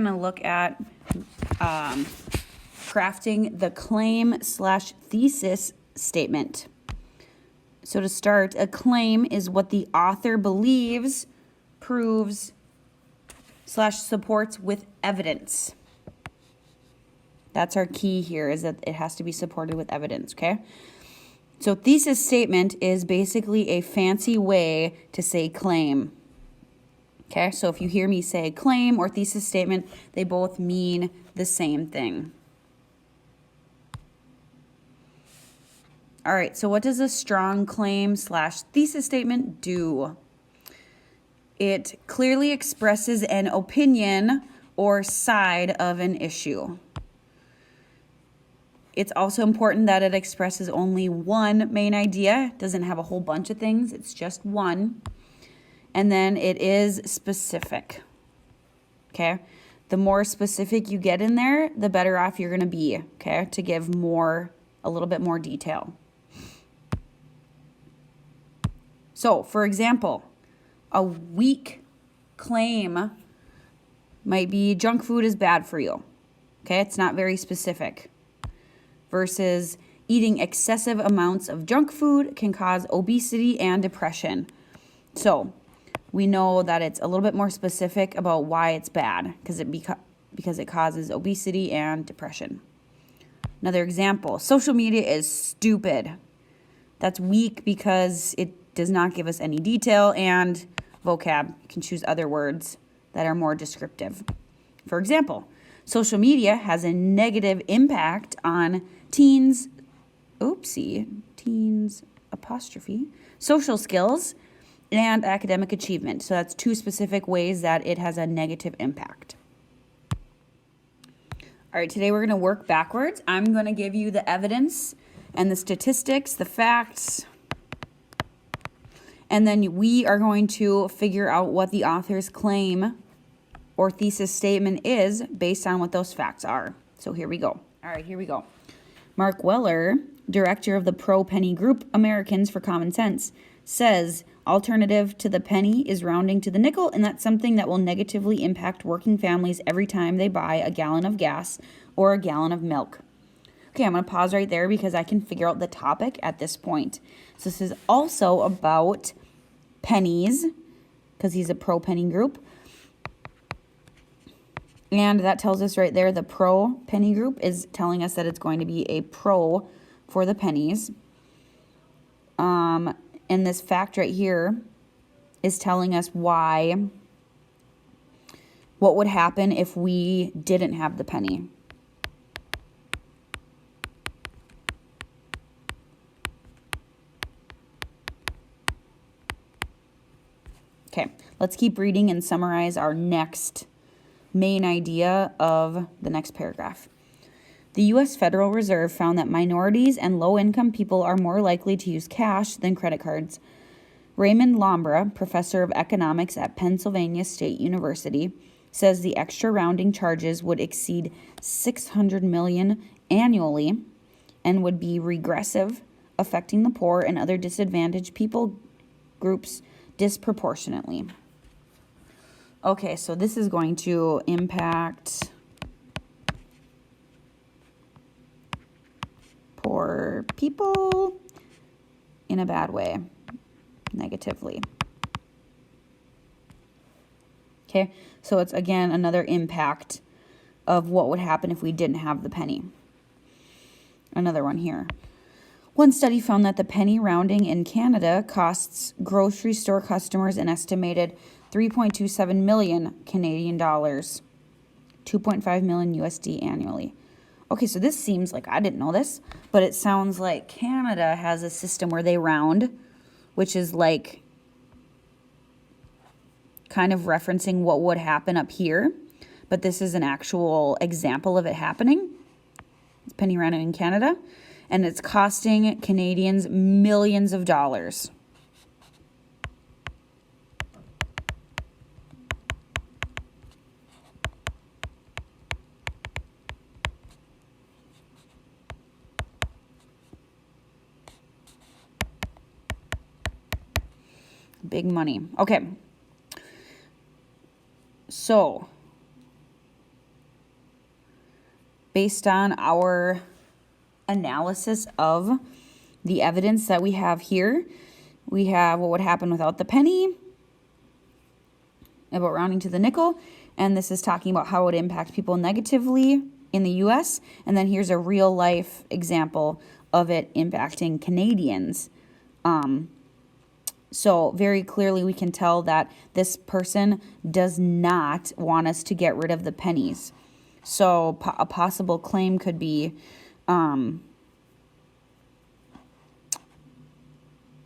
going to look at crafting the claim/thesis statement. So to start, a claim is what the author believes, proves, /supports with evidence. That's our key here, is that it has to be supported with evidence, okay? So thesis statement is basically a fancy way to say claim. Okay, so if you hear me say claim or thesis statement, they both mean the same thing. All right, so what does a strong claim/thesis statement do? It clearly expresses an opinion or side of an issue. It's also important that it expresses only one main idea. It doesn't have a whole bunch of things, it's just one. And then it is specific, okay? The more specific you get in there, the better off you're gonna be, okay? To give a little bit more detail. So, for example, a weak claim might be junk food is bad for you, okay? It's not very specific. Versus eating excessive amounts of junk food can cause obesity and depression. So, we know that it's a little bit more specific about why it's bad because it causes obesity and depression. Another example, social media is stupid. That's weak because it does not give us any detail and vocab. You can choose other words that are more descriptive. For example, social media has a negative impact on teens' social skills and academic achievement. So that's two specific ways that it has a negative impact. All right, today we're going to work backwards. I'm going to give you the evidence and the statistics, the facts, and then we are going to figure out what the author's claim or thesis statement is based on what those facts are. So here we go. All right, here we go. Mark Weller, director of the pro-penny group Americans for Common Sense, says alternative to the penny is rounding to the nickel, and that's something that will negatively impact working families every time they buy a gallon of gas or a gallon of milk. Okay, I'm going to pause right there because I can figure out the topic at this point. So this is also about pennies because he's a pro-penny group. And that tells us right there the pro-penny group is telling us that it's going to be a pro for the pennies. And this fact right here is telling us what would happen if we didn't have the penny. Okay, let's keep reading and summarize our next main idea of the next paragraph. The U.S. Federal Reserve found that minorities and low-income people are more likely to use cash than credit cards. Raymond Lombra, professor of economics at Pennsylvania State University, says the extra rounding charges would exceed $600 million annually and would be regressive, affecting the poor and other disadvantaged people groups disproportionately. Okay, so this is going to impact poor people in a bad way, negatively. Okay, so it's again another impact of what would happen if we didn't have the penny. Another one here. One study found that the penny rounding in Canada costs grocery store customers an estimated 3.27 million Canadian dollars, 2.5 million USD annually. Okay, so this seems like, I didn't know this, but it sounds like Canada has a system where they round, which is like kind of referencing what would happen up here, but this is an actual example of it happening. It's penny rounding in Canada, and it's costing Canadians millions of dollars. Big money. Okay. So, based on our analysis of the evidence that we have here. We have what would happen without the penny, about rounding to the nickel, and this is talking about how it would impact people negatively in the US, and then here's a real life example of it impacting Canadians. So very clearly we can tell that this person does not want us to get rid of the pennies. So a possible claim could be,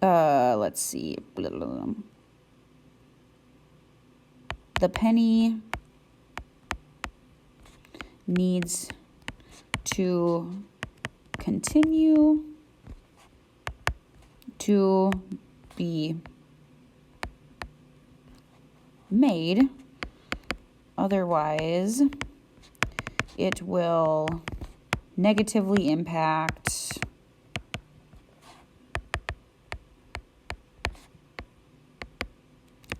let's see, the penny needs to continue to be made, otherwise it will negatively impact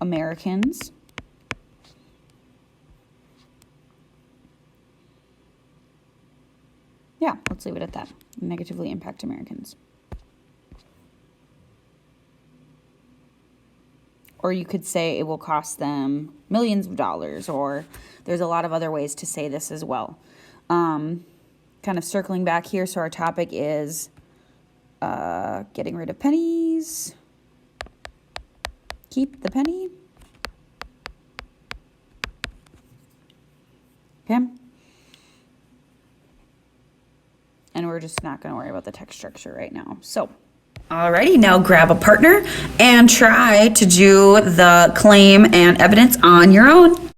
Americans. Yeah, let's leave it at that. Negatively impact Americans. Or you could say it will cost them millions of dollars, or there's a lot of other ways to say this as well. Kind of circling back here, so our topic is getting rid of pennies. Keep the penny. Okay. And we're just not going to worry about the text structure right now. So, alrighty, now grab a partner and try to do the claim and evidence on your own.